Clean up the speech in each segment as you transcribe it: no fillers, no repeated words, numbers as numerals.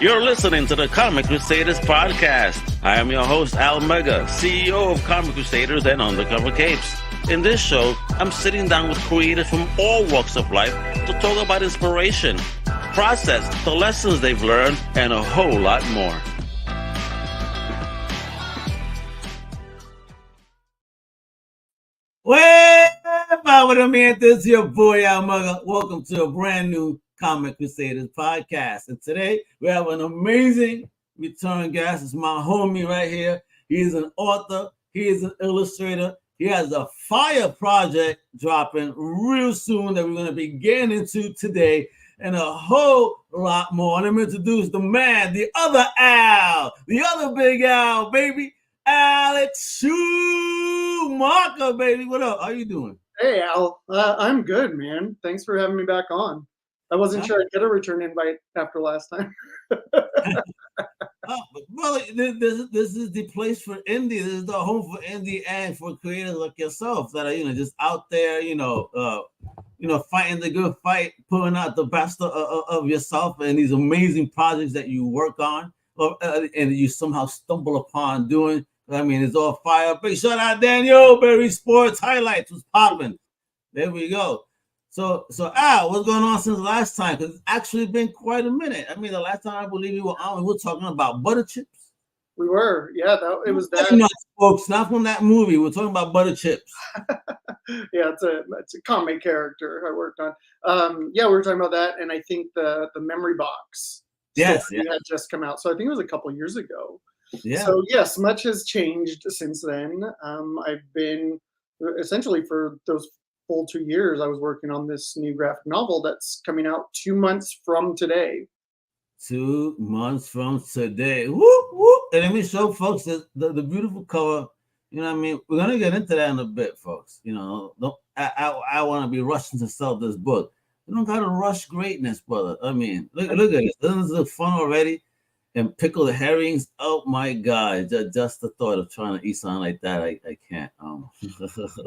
You're listening to the Comic Crusaders podcast. I am your host, Al Mega, CEO of Comic Crusaders and Undercover Capes. In this show, I'm sitting down with creators from all walks of life to talk about inspiration, process, the lessons they've learned, and a whole lot more. Well, this is your boy Al Mega. Welcome to a brand new Comic Crusaders podcast. And today we have an amazing return guest. It's my homie right here. He's an author. He is an illustrator. He has a fire project dropping real soon that we're going to be getting into today, and a whole lot more. Let me introduce the man, the other Al, the other big Al, baby, Alex Schumacher, baby. What up? How you doing? Hey, Al. I'm good, man. Thanks for having me back on. I wasn't sure I'd get a return invite after last time. Well, this is the place for indie. This is the home for indie and for creators like yourself that are, just out there, fighting the good fight, putting out the best of yourself and these amazing projects that you work on, and you somehow stumble upon doing. I mean, it's all fire. Big shout out Daniel Berry Sports Highlights was popping. There we go. So Al, what's going on since last time? Because it's actually been quite a minute. I mean, the last time I believe we were on, we were talking about butter chips. We were, yeah. It was that. Not, folks, not from that movie. We're talking about butter chips. Yeah, it's a comic character I worked on. Yeah, we were talking about that, and I think the memory box. Yes, had just come out. So I think it was a couple years ago. Yeah. So yes, much has changed since then. I've been essentially for those full 2 years, I was working on this new graphic novel that's coming out 2 months from today. 2 months from today. Whoop, whoop. And let me show folks the beautiful cover. You know what I mean? We're going to get into that in a bit, folks. I want to be rushing to sell this book. You don't got to rush greatness, brother. I mean, look at this. Doesn't this look fun already? And pickled herrings. Oh my God! Just the thought of trying to eat something like that, I can't.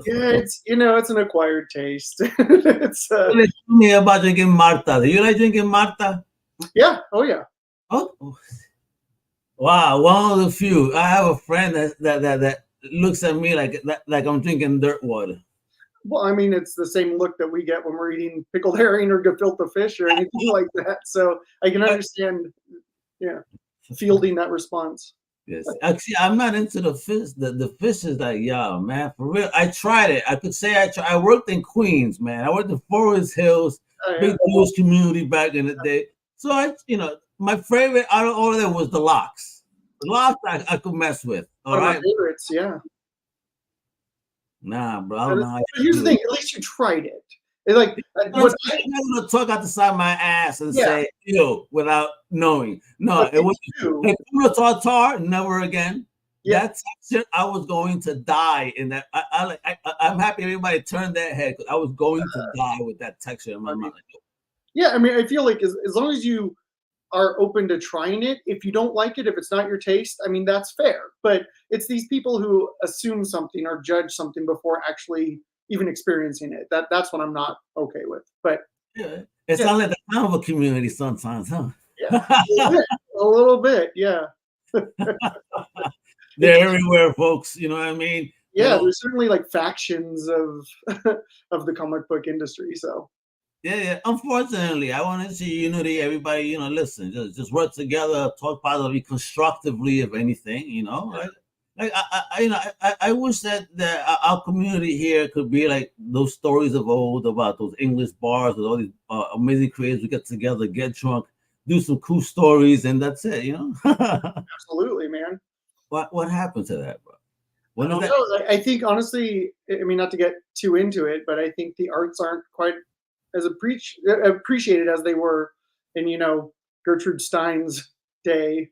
Yeah, it's an acquired taste. It's Tell me about drinking Marta. Do you like drinking Marta? Yeah. Oh yeah. Oh, wow! One of the few. I have a friend that looks at me like I'm drinking dirt water. Well, I mean, it's the same look that we get when we're eating pickled herring or gefilte fish or anything like that. So I can understand. Yeah, fielding that response. Yes, actually, I'm not into the fish. The fish is like, yeah, man, for real. I tried it. I could say I worked in Queens, man. I worked in Forest Hills, big Jewish community back in the day. So my favorite out of all of them was the lox. The lox I could mess with. All right, my favorites, yeah. Nah, bro. I don't know. Here's the thing. At least you tried it. It's like I'm gonna talk out the side of my ass and say ew without knowing. No, it was like tartar, never again. Yeah. That texture, I was going to die in that. I'm happy everybody turned their head because I was going to die with that texture in my mouth. Yeah, I mean, I feel like as long as you are open to trying it, if you don't like it, if it's not your taste, I mean, that's fair. But it's these people who assume something or judge something before actually even experiencing it. That's what I'm not okay with. But yeah, it sounds like the carnival community sometimes, huh? Yeah, a little bit, yeah. They're everywhere, folks. You know what I mean? Yeah, there's certainly like factions of the comic book industry. So yeah. Unfortunately, I want to see unity. Everybody, listen, just work together, talk positively, constructively, if anything. Right? Like I wish that our community here could be like those stories of old about those English bars with all these amazing creators who get together, get drunk, do some cool stories, and that's it. Absolutely, man. What happened to that, bro? I don't know. I think honestly, I mean, not to get too into it, but I think the arts aren't quite as appreciated as they were in Gertrude Stein's day.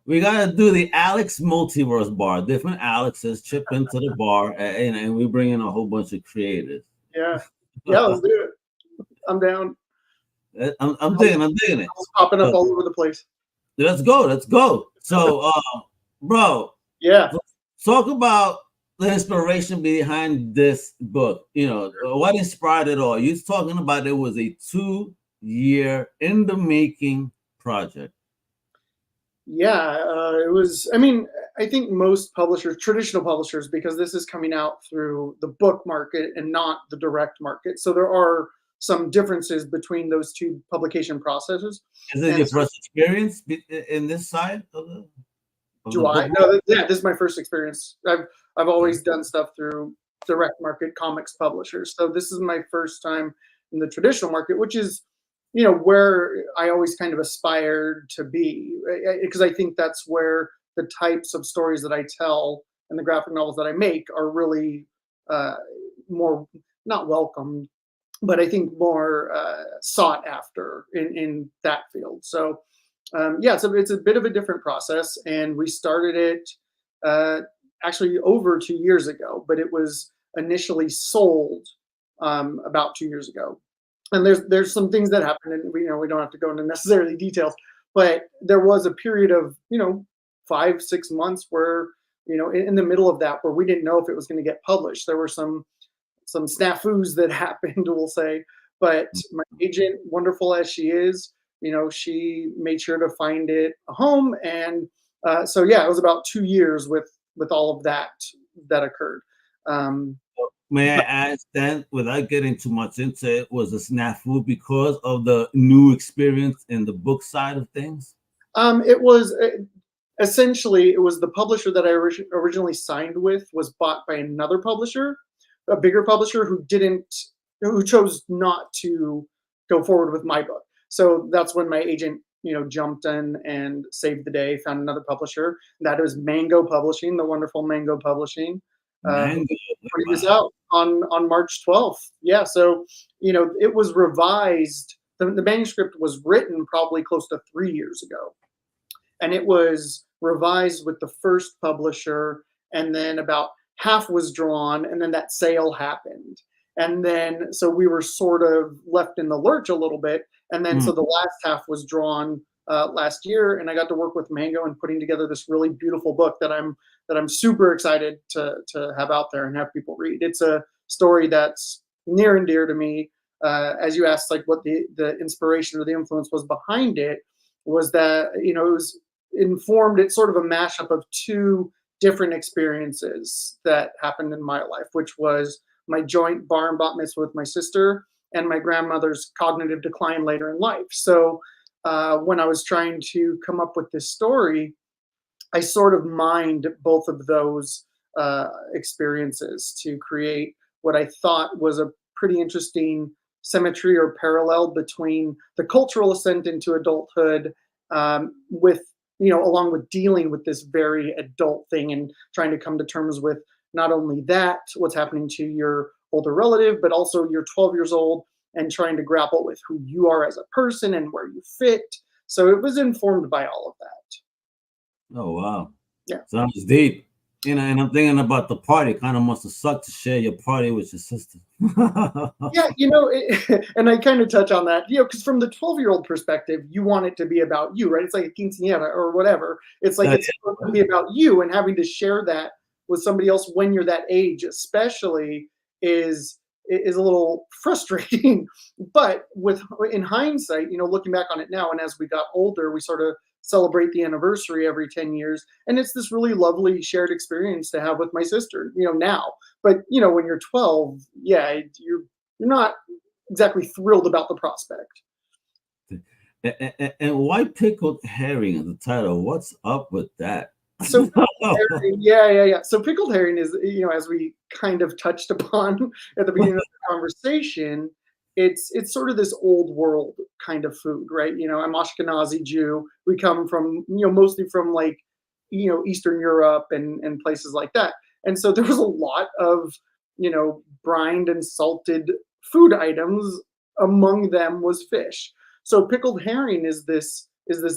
We gotta do the Alex multiverse bar. Different Alexes chip into the bar, and we bring in a whole bunch of creators. Yeah, let's do it. I'm down. I'm digging it. It's popping up all over the place. Let's go. So, bro. Yeah. Talk about the inspiration behind this book. What inspired it all? You're talking about it was a 2-year in the making project. Yeah, it was. I mean, I think most publishers, traditional publishers, because this is coming out through the book market and not the direct market. So there are some differences between those two publication processes. Is it And your so, first experience in this side of the do book I? market? No, yeah, this is my first experience. I've always done stuff through direct market comics publishers. So this is my first time in the traditional market, which is, where I always kind of aspired to be, because I think that's where the types of stories that I tell and the graphic novels that I make are really uh, more not welcome, but I think more sought after in that field. So yeah, so it's a bit of a different process, and we started it uh, actually over 2 years ago, but it was initially sold about 2 years ago. And there's some things that happened, and we don't have to go into necessarily details, but there was a period of 5-6 months where in the middle of that where we didn't know if it was going to get published. There were some snafus that happened, we'll say. But my agent, wonderful as she is, she made sure to find it a home, and so yeah, it was about 2 years with all of that occurred. Um, May I ask then, without getting too much into it, was a snafu because of the new experience in the book side of things? it was essentially it was the publisher that I originally signed with was bought by another publisher, a bigger publisher who chose not to go forward with my book. So that's when my agent, jumped in and saved the day, found another publisher. That is Mango Publishing, the wonderful Mango Publishing, who Mango, putting this wow. out on March 12th. Yeah, so it was revised. The manuscript was written probably close to 3 years ago, and it was revised with the first publisher, and then about half was drawn, and then that sale happened, and then so we were sort of left in the lurch a little bit, and then so Mm. the last half was drawn last year, and I got to work with Mango and putting together this really beautiful book that I'm super excited to have out there and have people read. It's a story that's near and dear to me. As you asked, like what the inspiration or the influence was behind it, was that it was informed. It's sort of a mashup of two different experiences that happened in my life, which was my joint bar and bat mitzvah with my sister and my grandmother's cognitive decline later in life. So when I was trying to come up with this story, I sort of mined both of those experiences to create what I thought was a pretty interesting symmetry or parallel between the cultural ascent into adulthood, with along with dealing with this very adult thing and trying to come to terms with not only that, what's happening to your older relative, but also you're 12 years old and trying to grapple with who you are as a person and where you fit. So it was informed by all of that. Oh, wow. Yeah. Sounds deep. And I'm thinking about the party. Kind of must have sucked to share your party with your sister. Yeah, and I kind of touch on that, because from the 12-year-old perspective, you want it to be about you, right? It's like a quinceañera or whatever. It's like it's supposed to be about you, and having to share that with somebody else when you're that age, especially, is a little frustrating. But in hindsight, looking back on it now, and as we got older, we sort of celebrate the anniversary every 10 years, and it's this really lovely shared experience to have with my sister, now. But when you're 12, yeah, you're not exactly thrilled about the prospect. And why pickled herring as the title? What's up with that? So yeah. So pickled herring is, as we kind of touched upon at the beginning of the conversation, it's sort of this old world kind of food, right? I'm Ashkenazi Jew. We come from, mostly from like, Eastern Europe and places like that. And so there was a lot of, brined and salted food items. Among them was fish. So pickled herring is this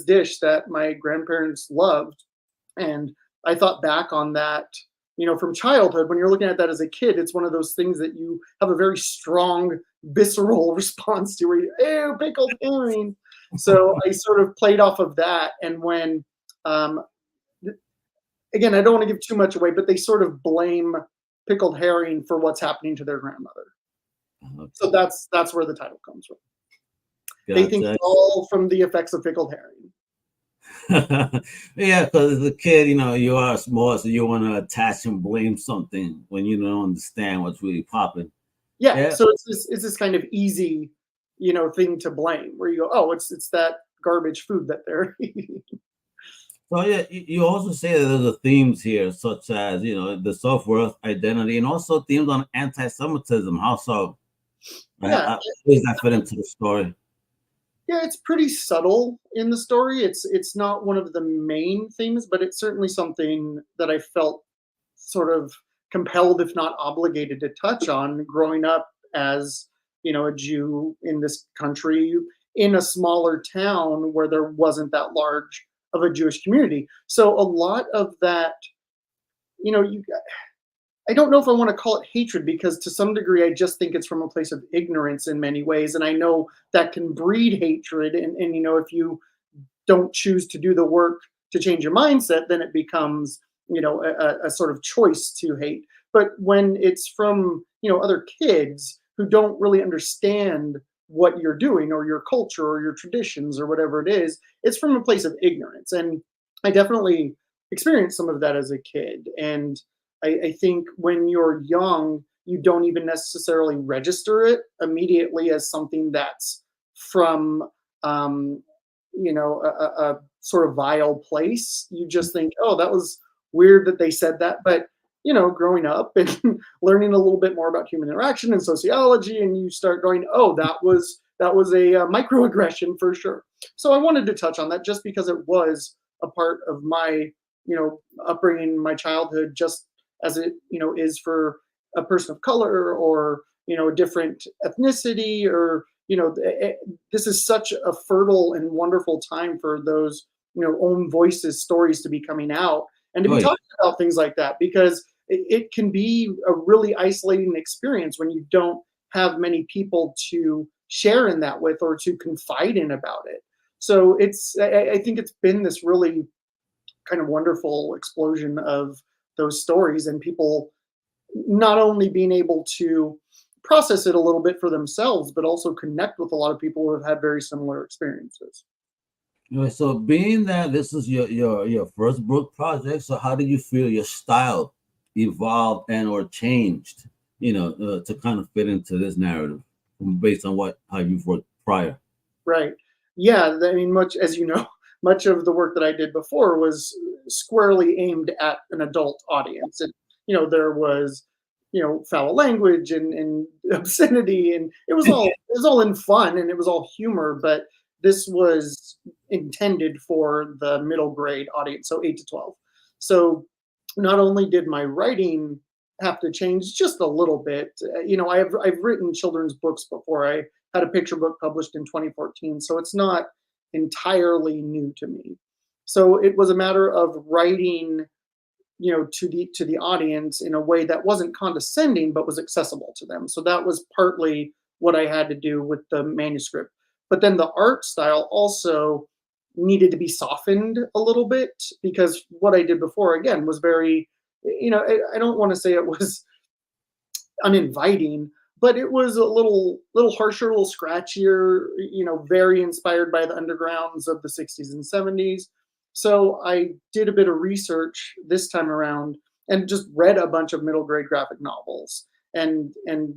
dish that my grandparents loved. And I thought back on that, from childhood. When you're looking at that as a kid, it's one of those things that you have a very strong visceral response to, where ew, pickled herring. So I sort of played off of that. And when, again, I don't want to give too much away, but they sort of blame pickled herring for what's happening to their grandmother. Okay. So that's where the title comes from. Gotcha. They think it's all from the effects of pickled herring. Yeah, because as a kid, you are small, so you want to attach and blame something when you don't understand what's really popping. Yeah, Yeah. so it's this kind of easy, thing to blame where you go, oh, it's that garbage food that they're eating. So yeah, you also say that there's a themes here, such as the self-worth, identity, and also themes on anti-Semitism. How so? Yeah, How does that fit into the story? yeah, it's pretty subtle in the story. It's not one of the main themes, but it's certainly something that I felt sort of compelled, if not obligated, to touch on growing up as a Jew in this country in a smaller town where there wasn't that large of a Jewish community. So a lot of that, you I don't know if I want to call it hatred because to some degree I just think it's from a place of ignorance in many ways. And I know that can breed hatred. And if you don't choose to do the work to change your mindset, then it becomes, a sort of choice to hate. But when it's from, other kids who don't really understand what you're doing or your culture or your traditions or whatever it is, it's from a place of ignorance. And I definitely experienced some of that as a kid. And I think when you're young, you don't even necessarily register it immediately as something that's from a sort of vile place. You just think, oh, that was weird that they said that. But growing up and learning a little bit more about human interaction and sociology, and you start going, oh, that was a microaggression for sure. So I wanted to touch on that just because it was a part of my upbringing, my childhood, just as it is for a person of color or a different ethnicity or this is such a fertile and wonderful time for those own voices, stories to be coming out and to Oh be yeah. talking about things like that, because it can be a really isolating experience when you don't have many people to share in that with or to confide in about it. So I think it's been this really kind of wonderful explosion of those stories and people not only being able to process it a little bit for themselves, but also connect with a lot of people who have had very similar experiences. Anyway, so being that this is your first book project, so how did you feel your style evolved and or changed, to kind of fit into this narrative based on how you've worked prior? Right. Yeah. I mean, much as you know, much of the work that I did before was squarely aimed at an adult audience. And, there was, foul language and obscenity, and it was all in fun and it was all humor, but this was intended for the middle grade audience, so 8 to 12. So not only did my writing have to change just a little bit, I've written children's books before. I had a picture book published in 2014, so it's not entirely new to me. So it was a matter of writing, to the audience in a way that wasn't condescending but was accessible to them. So that was partly what I had to do with the manuscript. But then the art style also needed to be softened a little bit because what I did before again was very, I don't want to say it was uninviting, but it was a little harsher, a little scratchier, very inspired by the undergrounds of the 60s and 70s. So I did a bit of research this time around and just read a bunch of middle grade graphic novels and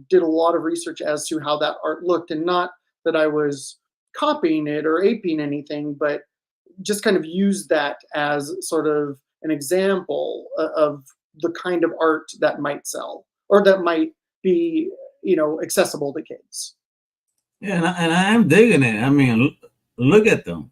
did a lot of research as to how that art looked, and not that I was copying it or aping anything, but just kind of used that as sort of an example of the kind of art that might sell or that might be accessible to kids. Yeah, and I'm digging it. I mean, look at them.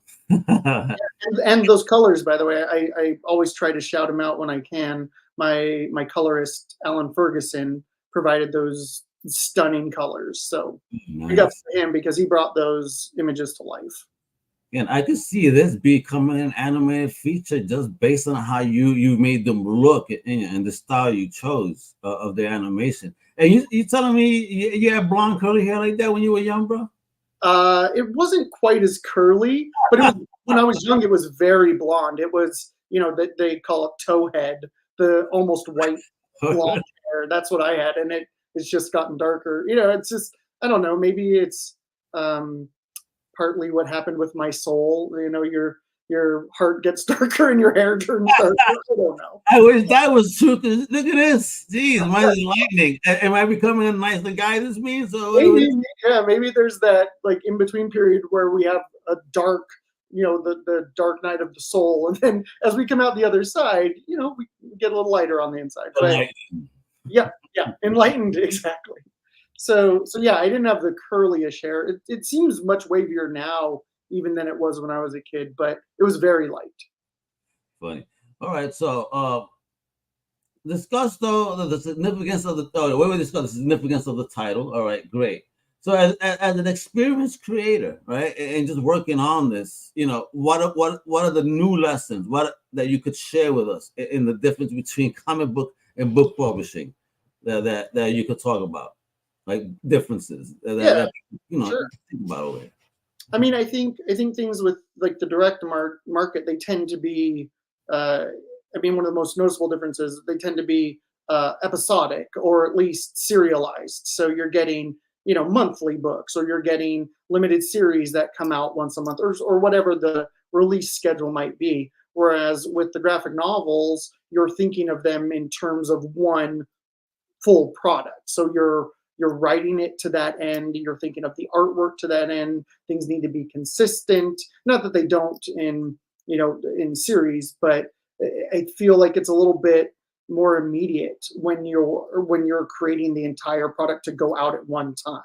And those colors, by the way, I always try to shout them out when I can. My colorist Alan Ferguson provided those stunning colors, so big up Nice. to him because he brought those images to life. And I could see this becoming an animated feature just based on how you made them look and the style you chose of the animation. And you telling me you had blonde curly hair like that when you were young, bro? It wasn't quite as curly, but it was when I was young. It was very blonde. It was they call it towhead, the almost white blonde hair. That's what I had, and it's just gotten darker. It's just I don't know. Maybe it's partly what happened with my soul. your heart gets darker and your hair turns darker. I don't know. I wish that was true. Look at this. Jeez, mine is lightning. Am I becoming a nicer guy this means? So Maybe there's that like in between period where we have a dark, the dark night of the soul, and then as we come out the other side, we get a little lighter on the inside. But yeah, enlightened, exactly. So yeah, I didn't have the curly-ish hair. It seems much wavier now even than it was when I was a kid, but it was very light. Funny. All right, so discuss though the significance of the way we discuss the significance of the title. All right, great. So as an experienced creator, right, and just working on this, what are the new lessons that you could share with us in the difference between comic book and book publishing that you could talk about, like differences that sure. think about over here. I mean, I think things with like the direct market, they tend to be, one of the most noticeable differences, they tend to be episodic or at least serialized. So you're getting, monthly books, or you're getting limited series that come out once a month, or whatever the release schedule might be. Whereas with the graphic novels, you're thinking of them in terms of one full product. So you're writing it to that end. You're thinking of the artwork to that end. Things need to be consistent. Not that they don't in series, but I feel like it's a little bit more immediate when you're creating the entire product to go out at one time.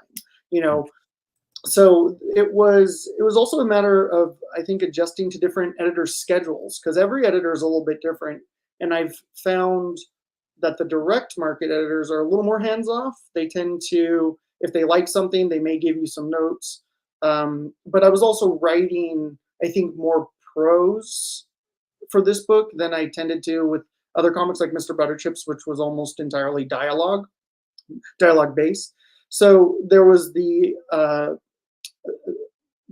So it was also a matter of, I think, adjusting to different editors' schedules, because every editor is a little bit different. And I've found that the direct market editors are a little more hands-off. They tend to, if they like something, they may give you some notes. But I was also writing, I think, more prose for this book than I tended to with other comics like Mr. Butterchips, which was almost entirely dialogue based. So there was the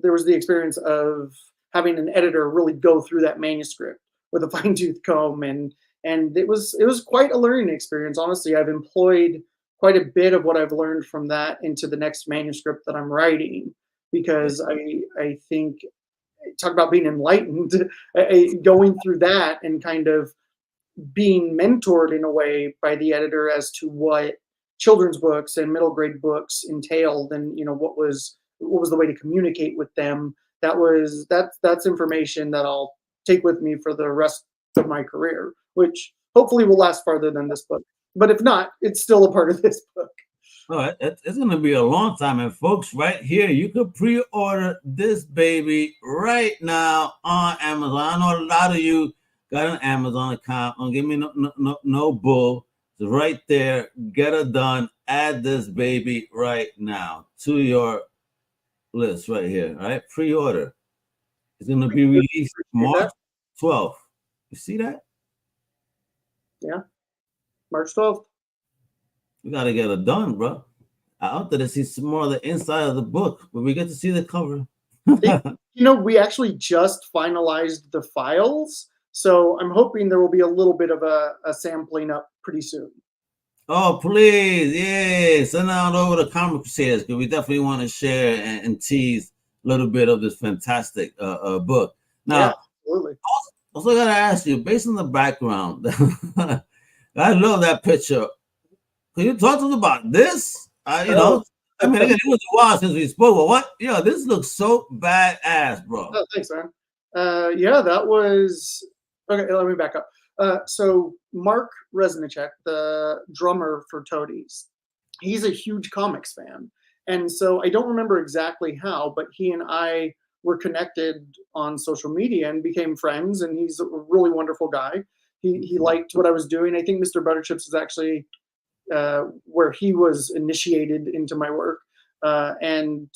experience of having an editor really go through that manuscript with a fine-tooth comb, and it was quite a learning experience. Honestly, I've employed quite a bit of what I've learned from that into the next manuscript that I'm writing, because I think, talk about being enlightened, going through that and kind of being mentored in a way by the editor as to what children's books and middle grade books entailed, and what was the way to communicate with them. That's information that I'll take with me for the rest of my career, which hopefully will last farther than this book. But if not, it's still a part of this book. All right, it's going to be a long time. And folks, right here, you could pre-order this baby right now on Amazon. I know a lot of you got an Amazon account. Don't give me no bull. It's right there. Get it done. Add this baby right now to your list right here. All right, pre-order. It's going to be released March 12th. You see that? Yeah, March 12th. We got to get it done, bro. I wanted to see some more of the inside of the book, but we get to see the cover. We actually just finalized the files, so I'm hoping there will be a little bit of a sampling up pretty soon. Oh, please. Yeah. Send out over to Comic Crusaders, because we definitely want to share and tease a little bit of this fantastic book. Now, yeah, absolutely. Also got to ask you, based on the background, I love that picture. Can you talk to us about this? Again, it was a while since we spoke, but this looks so badass, bro. Oh, thanks, man. That was, okay, let me back up. So Mark Resnicek, the drummer for Toadies, he's a huge comics fan. And so I don't remember exactly how, but he and I were connected on social media and became friends, and he's a really wonderful guy. He liked what I was doing. I think Mr. Butterchips is actually where he was initiated into my work, and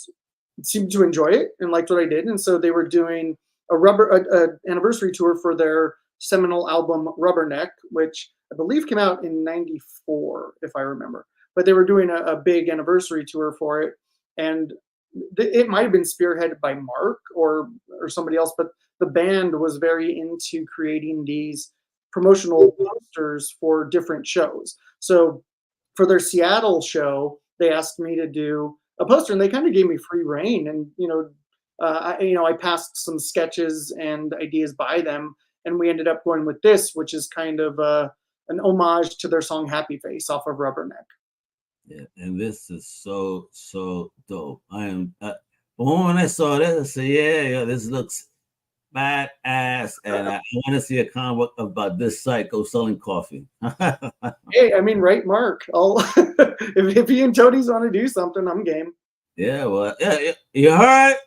seemed to enjoy it and liked what I did. And so they were doing a anniversary tour for their seminal album Rubberneck, which I believe came out in '94, if I remember. But they were doing a big anniversary tour for it, and it might have been spearheaded by Mark or somebody else, but the band was very into creating these promotional posters for different shows. So for their Seattle show, they asked me to do a poster, and they kind of gave me free reign and I passed some sketches and ideas by them, and we ended up going with this, which is kind of an homage to their song "Happy Face" off of Rubberneck. Yeah, and this is so dope. I am. When I saw this, I said, "Yeah, this looks badass," and I want to see a comic book about this psycho selling coffee. Hey, I mean, right, Mark? I'll if he and Tony's want to do something, I'm game. Yeah, well, yeah, you heard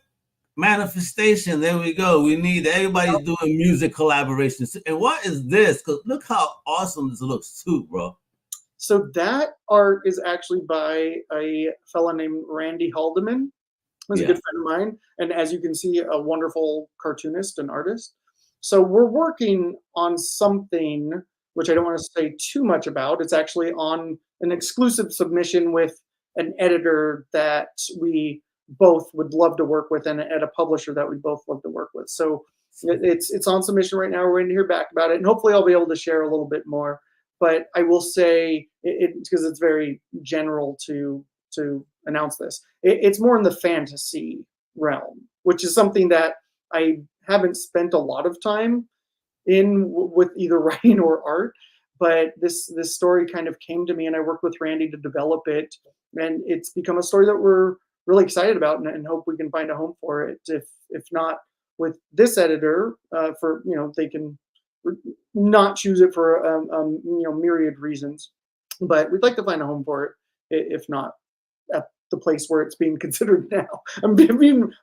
manifestation. There we go. We need everybody's doing music collaborations. And what is this? Because look how awesome this looks too, bro. So that art is actually by a fella named Randy Haldeman, who's a good friend of mine, and as you can see, a wonderful cartoonist and artist. So we're working on something which I don't want to say too much about. It's actually on an exclusive submission with an editor that we both would love to work with, and at a publisher that we both love to work with. So it's on submission right now. We're waiting to hear back about it, and hopefully I'll be able to share a little bit more. But I will say, because it's very general to announce this, it's more in the fantasy realm, which is something that I haven't spent a lot of time in with either writing or art. But this story kind of came to me, and I worked with Randy to develop it, and it's become a story that we're really excited about, and hope we can find a home for it. If not with this editor, for they can not choose it for myriad reasons, but we'd like to find a home for it. If not at the place where it's being considered now. I'm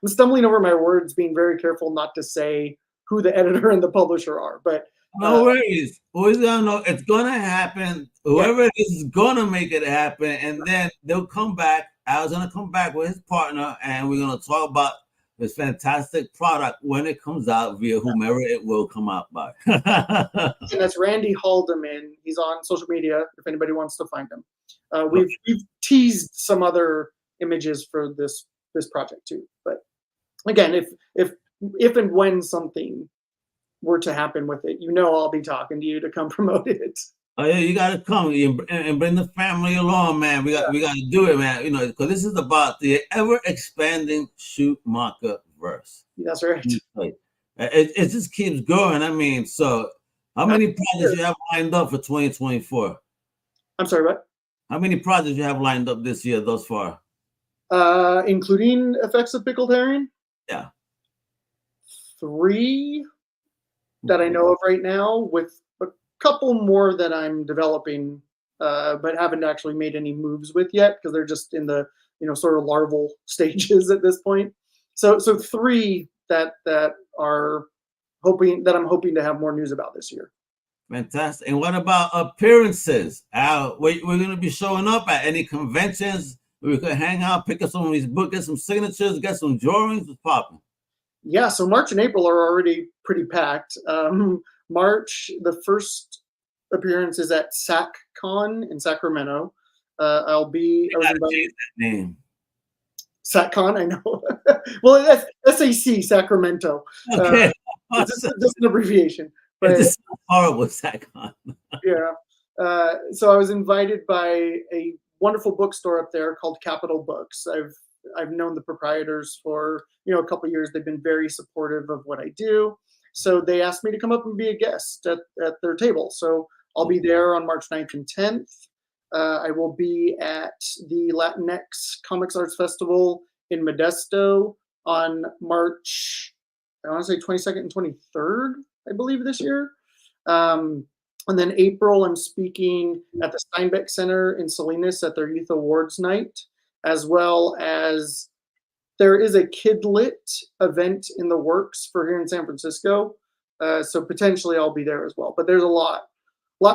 stumbling over my words, being very careful not to say who the editor and the publisher are. But no worries. Always gonna know it's gonna happen. Whoever it is gonna make it happen, and then they'll come back. Al's gonna come back with his partner, and we're gonna talk about this fantastic product when it comes out via whomever it will come out by. And that's Randy Haldeman. He's on social media if anybody wants to find him. We've teased some other images for this project too. But again, if and when something were to happen with it, I'll be talking to you to come promote it. Oh yeah, you gotta come and bring the family along, man. We got to do it, man. Because this is about the ever expanding Schumacher verse. That's right. It just keeps going. I mean, so how many projects you have lined up for 2024? I'm sorry, what? How many projects you have lined up this year thus far? Including Effects of Pickled Herring? Yeah. 3 that I know of right now, with a couple more that I'm developing, but haven't actually made any moves with yet, because they're just in the sort of larval stages at this point. So 3 that I'm hoping to have more news about this year. Fantastic. And what about appearances? Al, we're going to be showing up at any conventions? We could hang out, pick up some of these books, get some signatures, get some drawings. What's popping? Yeah, so March and April are already pretty packed. March, the first appearance is at SACCon in Sacramento. I was invited. That name. SACCon, I know. Well, that's SAC, Sacramento. Okay. Just an abbreviation. But it's horrible, SACCon. Yeah. So I was invited by a wonderful bookstore up there called Capital Books. I've known the proprietors for a couple of years. They've been very supportive of what I do. So they asked me to come up and be a guest at their table. So I'll be there on March 9th and 10th. I will be at the Latinx Comics Arts Festival in Modesto on March, I want to say 22nd and 23rd, I believe, this year. And then April, I'm speaking at the Steinbeck Center in Salinas at their Youth Awards Night, as well as there is a Kidlit event in the works for here in San Francisco. So potentially I'll be there as well. But there's a lot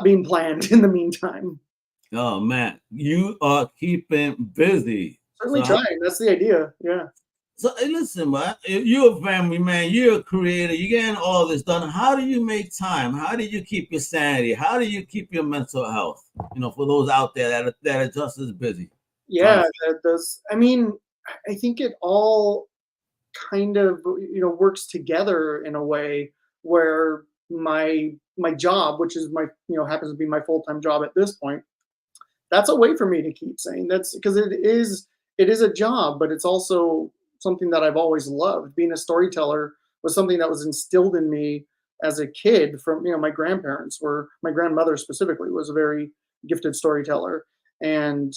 being planned in the meantime. Oh, man, you are keeping busy. Certainly trying. That's the idea. Yeah. So listen, man, you're a family man. You're a creator. You're getting all this done. How do you make time? How do you keep your sanity? How do you keep your mental health? For those out there that are just as busy. Yeah, that does. I mean, I think it all kind of works together in a way where my job, which is my happens to be my full-time job at this point, that's a way for me to keep saying that's because it is a job, but it's also something that I've always loved. Being a storyteller was something that was instilled in me as a kid from, my grandparents my grandmother specifically was a very gifted storyteller. And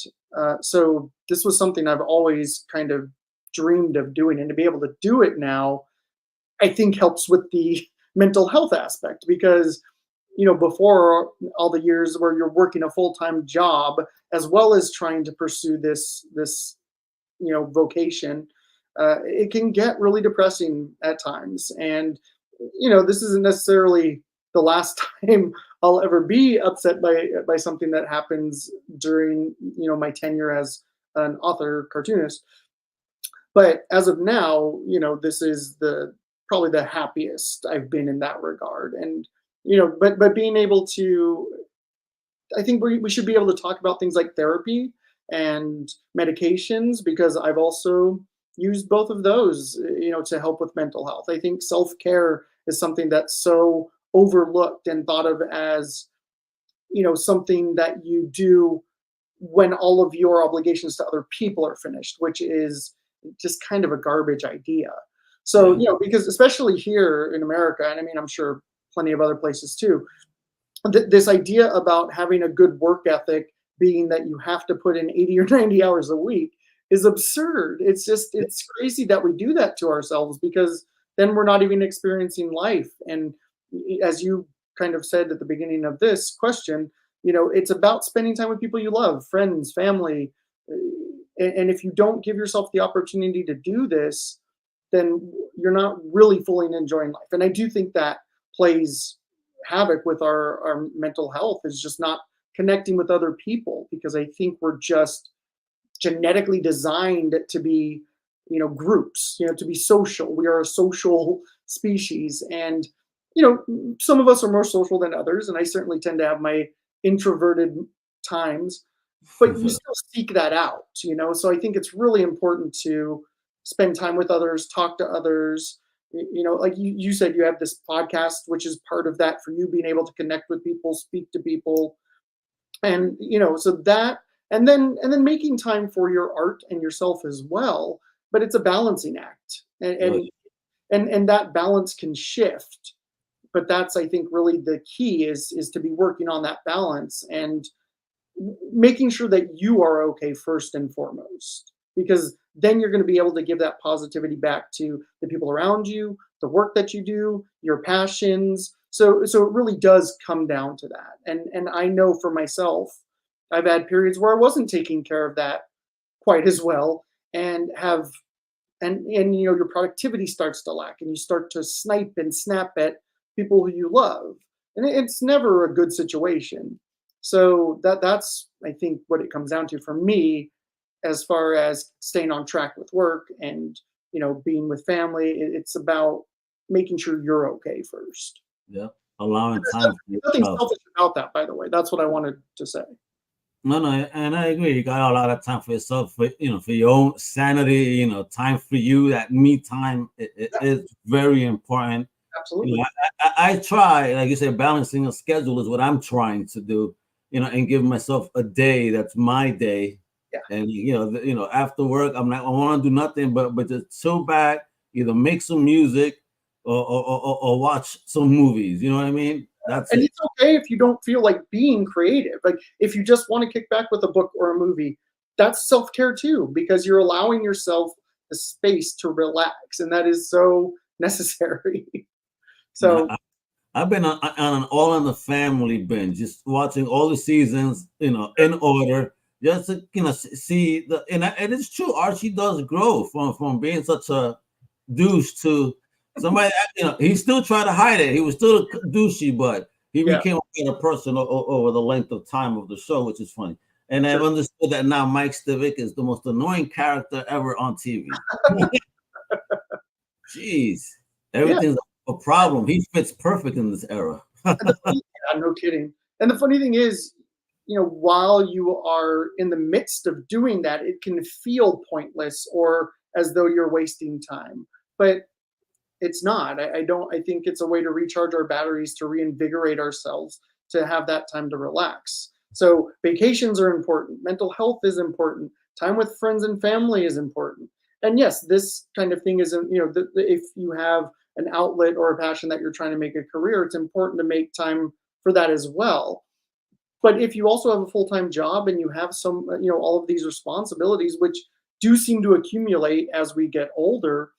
so this was something I've always kind of dreamed of doing, and to be able to do it now, I think helps with the mental health aspect, because before, all the years where you're working a full-time job as well as trying to pursue this vocation, it can get really depressing at times. And this isn't necessarily the last time I'll ever be upset by something that happens during my tenure as an author cartoonist. But as of now, this is probably the happiest I've been in that regard. And but being able to, I think we should be able to talk about things like therapy and medications, because I've also used both of those, to help with mental health. I think self-care is something that's so overlooked and thought of as, something that you do when all of your obligations to other people are finished, which is just kind of a garbage idea. So, because especially here in America, and I mean, I'm sure plenty of other places too, this idea about having a good work ethic being that you have to put in 80 or 90 hours a week is absurd. It's crazy that we do that to ourselves, because then we're not even experiencing life. And as you kind of said at the beginning of this question, it's about spending time with people you love, friends, family. And if you don't give yourself the opportunity to do this, then you're not really fully enjoying life. And I do think that plays havoc with our mental health, is just not connecting with other people, because I think we're just genetically designed to be, groups, to be social. We are a social species. And, some of us are more social than others. And I certainly tend to have my introverted times, but you still seek that out, So I think it's really important to spend time with others, talk to others. Like you said, you have this podcast, which is part of that for you, being able to connect with people, speak to people. And, so that, and then making time for your art and yourself as well. But it's a balancing act, and that balance can shift. But that's, I think, really the key is to be working on that balance and making sure that you are okay first and foremost, because then you're going to be able to give that positivity back to the people around you, the work that you do, your passions. So it really does come down to that. And I know for myself, I've had periods where I wasn't taking care of that quite as well, and your productivity starts to lack, and you start to snipe and snap at people who you love. And it's never a good situation. So that's, I think, what it comes down to for me, as far as staying on track with work and, being with family. It's about making sure you're okay first. Yeah. Allowing time. There's nothing selfish about that, by the way. That's what I wanted to say. No, and I agree. You got a lot of time for yourself, for your own sanity, time for you. That me time is very important. Absolutely. I try, like you said, balancing a schedule is what I'm trying to do, and give myself a day that's my day. Yeah. And after work, I want to do nothing but just chill back, either make some music or watch some movies. You know what I mean? It's okay if you don't feel like being creative. Like if you just want to kick back with a book or a movie, that's self-care too, because you're allowing yourself the space to relax, and that is so necessary. So I've been on an All in the Family binge, just watching all the seasons, in order, just to see and it's true. Archie does grow from being such a douche to somebody. He still tried to hide it. He was still douchey, but he became a better person over the length of time of the show, which is funny. And I've understood that now Mike Stivic is the most annoying character ever on TV. Jeez, everything's a problem. He fits perfect in this era. No kidding. And the funny thing is, while you are in the midst of doing that, it can feel pointless or as though you're wasting time. But it's not. I think it's a way to recharge our batteries, to reinvigorate ourselves, to have that time to relax. So vacations are important. Mental health is important. Time with friends and family is important. And yes, this kind of thing isn't, if you have an outlet or a passion that you're trying to make a career, it's important to make time for that as well. But if you also have a full-time job and you have some, all of these responsibilities, which do seem to accumulate as we get older,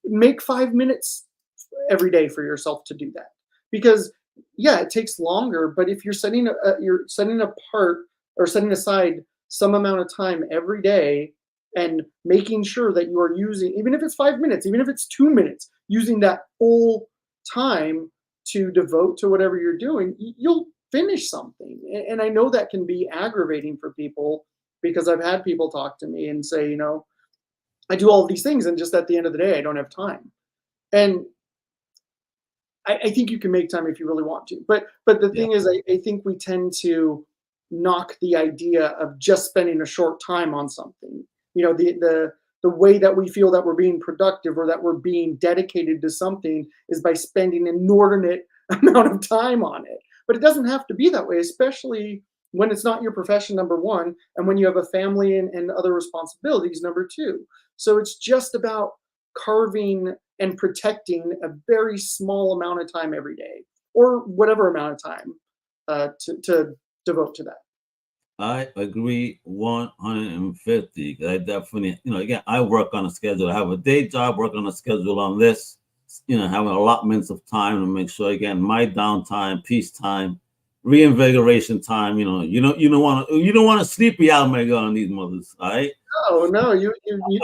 make 5 minutes every day for yourself to do that. Because yeah, it takes longer, but if you're setting apart or setting aside some amount of time every day and making sure that you are using, even if it's 5 minutes, even if it's 2 minutes, using that full time to devote to whatever you're doing, you'll finish something. And I know that can be aggravating for people, because I've had people talk to me and say, I do all of these things and just at the end of the day, I don't have time. And I think you can make time if you really want to. But the thing is, I think we tend to knock the idea of just spending a short time on something. The way that we feel that we're being productive or that we're being dedicated to something is by spending an inordinate amount of time on it. But it doesn't have to be that way, especially when it's not your profession, number one, and when you have a family and other responsibilities, number two. So it's just about carving and protecting a very small amount of time every day, or whatever amount of time to devote to that. I agree 150. I definitely, again, I work on a schedule. I have a day job, work on a schedule on this, having allotments of time to make sure, again, my downtime, peace time, reinvigoration time. You don't want to sleepy out, Mega, on these mothers, all right? No, you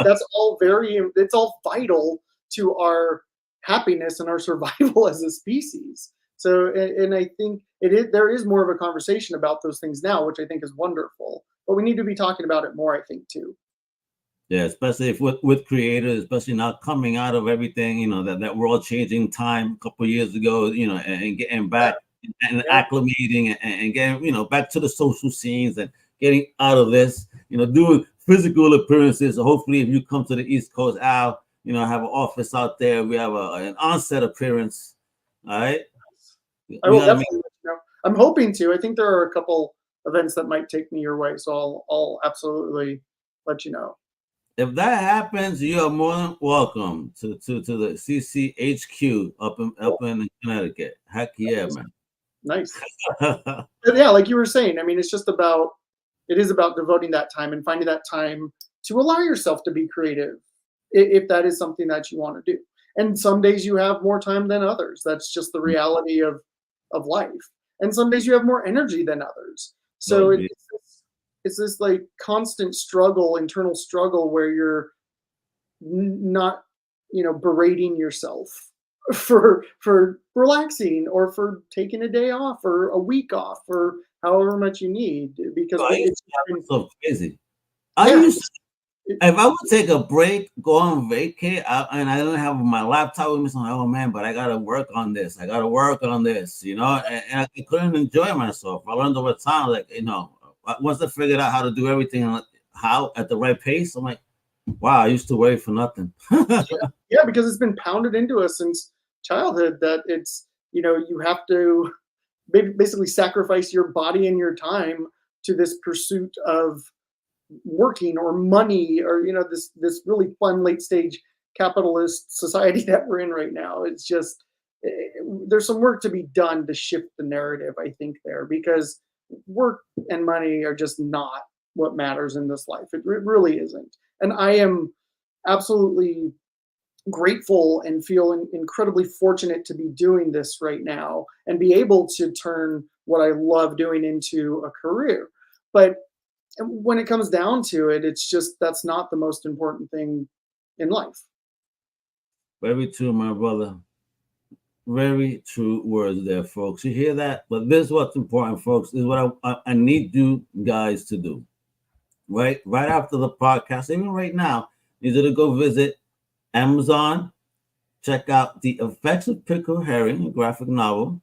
that's all it's all vital to our happiness and our survival as a species. So, and I think there is more of a conversation about those things now, which I think is wonderful. But we need to be talking about it more, I think, too. Yeah, especially if with creators, especially now coming out of everything, that world changing time a couple of years ago, and getting back and acclimating and getting, back to the social scenes and getting out of this, doing physical appearances. So hopefully, if you come to the East Coast, Al, I have an office out there. We have an on-set appearance. All right. I will definitely let you know. I'm hoping to. I think there are a couple events that might take me your way, so I'll absolutely let you know. If that happens, you are more than welcome to the CCHQ up in Connecticut. Heck yeah, man. Nice. But yeah, like you were saying, I mean, it is about devoting that time and finding that time to allow yourself to be creative, if that is something that you want to do. And some days you have more time than others. That's just the reality of life. And some days you have more energy than others. So it's this like constant struggle, internal struggle, where you're not, berating yourself for relaxing or for taking a day off or a week off or however much you need, because it's so crazy. I used to, if I would take a break, go on vacay, and I don't have my laptop with me, so I'm like, oh man, but I gotta work on this. I gotta work on this, and I couldn't enjoy myself. I learned over time, like, once I figured out how to do everything at the right pace, I'm like, wow, I used to wait for nothing. Yeah, because it's been pounded into us since childhood that it's, you have to basically sacrifice your body and your time to this pursuit of working or money or, this really fun late stage capitalist society that we're in right now. It's just, there's some work to be done to shift the narrative, I think, there, because work and money are just not what matters in this life. It really isn't. And I am absolutely grateful and feel incredibly fortunate to be doing this right now and be able to turn what I love doing into a career. But when it comes down to it, it's just, that's not the most important thing in life. Very true, my brother. Very true words there, folks. You hear that? But this is what's important, folks. This is what I need you guys to do. Right after the podcast, even right now, you need to go visit Amazon, check out The Effects of Pickled Herring, a graphic novel.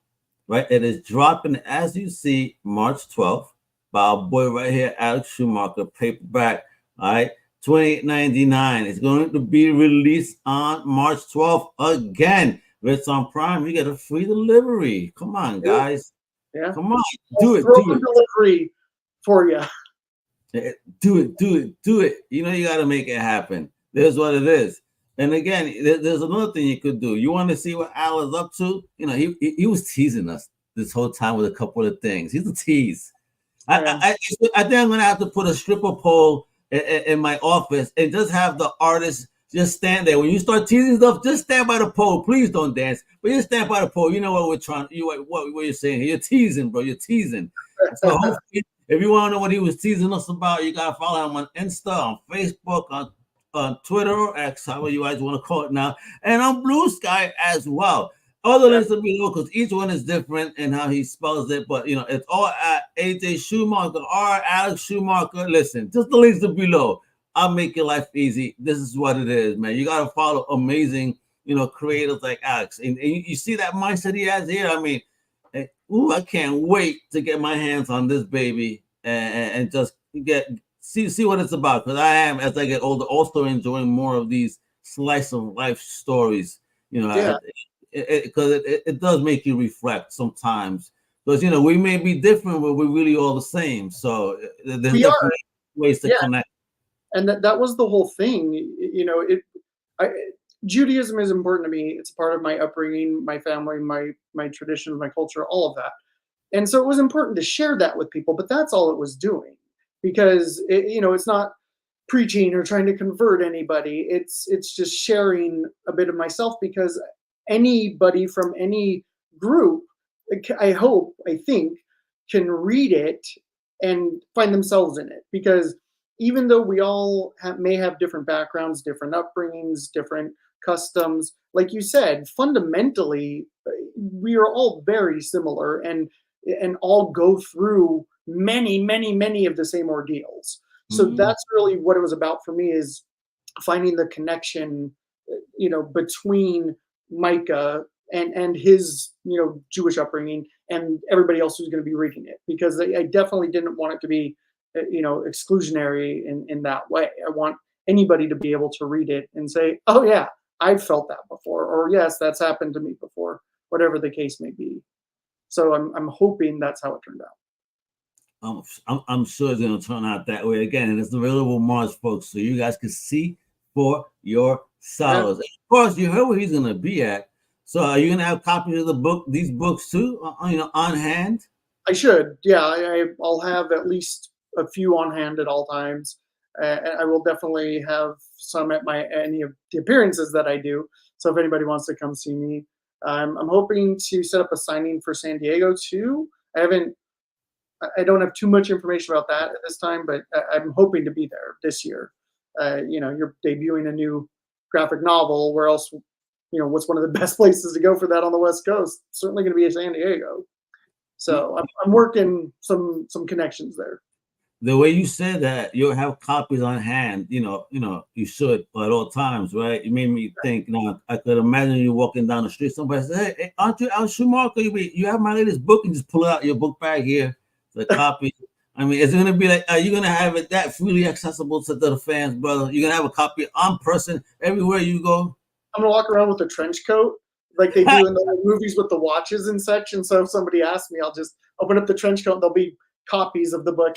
Right, it is dropping, as you see, March 12th by our boy right here, Alex Schumacher, paperback. All right, $28.99. It's going to be released on March 12th again. If it's on Prime, you get a free delivery. Come on, guys. Yeah. Come on. Do it. Delivery for you. Do it. You got to make it happen. There's what it is. And again, there's another thing you could do. You want to see what Al is up to? You know, he was teasing us this whole time with a couple of things. He's a tease. I think I'm going to have to put a stripper pole in my office and just have the artist just stand there. When you start teasing stuff, just stand by the pole. Please don't dance, but just stand by the pole. You know what we're trying. What you're saying? You're teasing, bro. You're teasing. So hopefully, if you want to know what he was teasing us about, you gotta follow him on Insta, on Facebook, on Twitter or X, however you guys want to call it now, and on Blue Sky as well. All the links will be below because each one is different in how he spells it. But you know, it's all at AJ Schumacher or Alex Schumacher. Listen, just the links are below. I'll make your life easy. This is what it is, man. You gotta follow amazing, you know, creators like Alex, and you see that mindset he has here. I mean, I can't wait to get my hands on this baby and just see what it's about. Because I am, as I get older, also enjoying more of these slice of life stories. You know, because it does make you reflect sometimes. Because you know, we may be different, but we're really all the same. So there's different ways to connect. And that was the whole thing. You know, Judaism is important to me. It's a part of my upbringing, my family, my traditions, my culture, all of that. And so it was important to share that with people, but that's all it was doing, because it's not preaching or trying to convert anybody. It's just sharing a bit of myself, because anybody from any group, I think, can read it and find themselves in it. Because even though we all may have different backgrounds, different upbringings, different customs, like you said, fundamentally, we are all very similar and all go through many of the same ordeals. So that's really what it was about for me, is finding the connection, between Micah and his, Jewish upbringing and everybody else who's going to be reading it, because I definitely didn't want it to be exclusionary in that way. I want anybody to be able to read it and say, oh yeah, I've felt that before, or yes, that's happened to me before, whatever the case may be. So I'm hoping that's how it turned out. I'm sure it's going to turn out that way again, and it's available March, folks, so you guys can see for yourselves. Of course, you heard where he's going to be at. So are you going to have copies of these books too, on hand? I should. Yeah, I'll have at least a few on hand at all times. I will definitely have some at any of the appearances that I do. So if anybody wants to come see me, I'm hoping to set up a signing for San Diego too. I don't have too much information about that at this time, but I'm hoping to be there this year. You're debuting a new graphic novel. Where else? What's one of the best places to go for that on the West Coast? Certainly going to be in San Diego. So I'm working some connections there. The way you said that, you'll have copies on hand. You should at all times, right? You made me think. I could imagine you walking down the street. Somebody said, "Hey, aren't you Al Schumacher? You have my latest book," and just pull out your book bag here, the copy. I mean, is it gonna be like? Are you gonna have it that freely accessible to the fans, brother? You're gonna have a copy on person everywhere you go. I'm gonna walk around with a trench coat, like they do in the movies with the watches and such. And so if somebody asks me, I'll just open up the trench coat and there'll be copies of the book.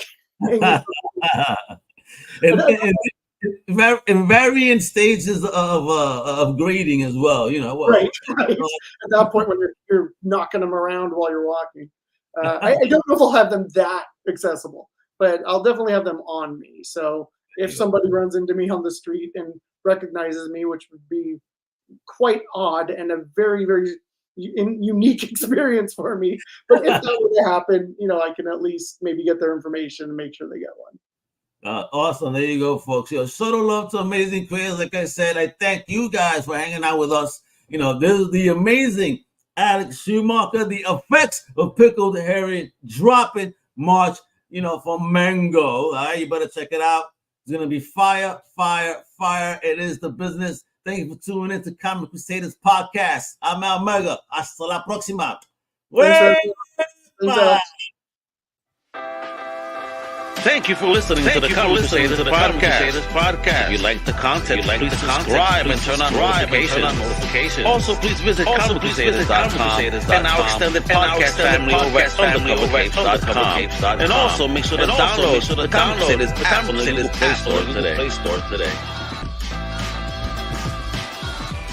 in varying stages of grading as well, Right. At that point when you're knocking them around while you're walking. I don't know if I'll have them that accessible, but I'll definitely have them on me. So if somebody runs into me on the street and recognizes me, which would be quite odd and a very, very unique experience for me, but if that were to happen, I can at least maybe get their information and make sure they get one. Awesome. There you go, folks. Show the love to amazing creators. Like I said, I thank you guys for hanging out with us. This is the amazing Alex Schumacher, the effects of pickled herring, dropping March, from Mango. All right, you better check it out. It's going to be fire. It is the business. Thank you for tuning in to Comic Crusaders podcast. I'm Al Mega. Hasta la próxima. Thank you for listening to the Comic Crusaders podcast. If you like the content, please subscribe and turn on notifications. Also, please visit comiccrusaders.shop and our extended podcast family over at undercovercapes.com. And also, make sure to download the Comic Crusaders app on the Google Play Store today.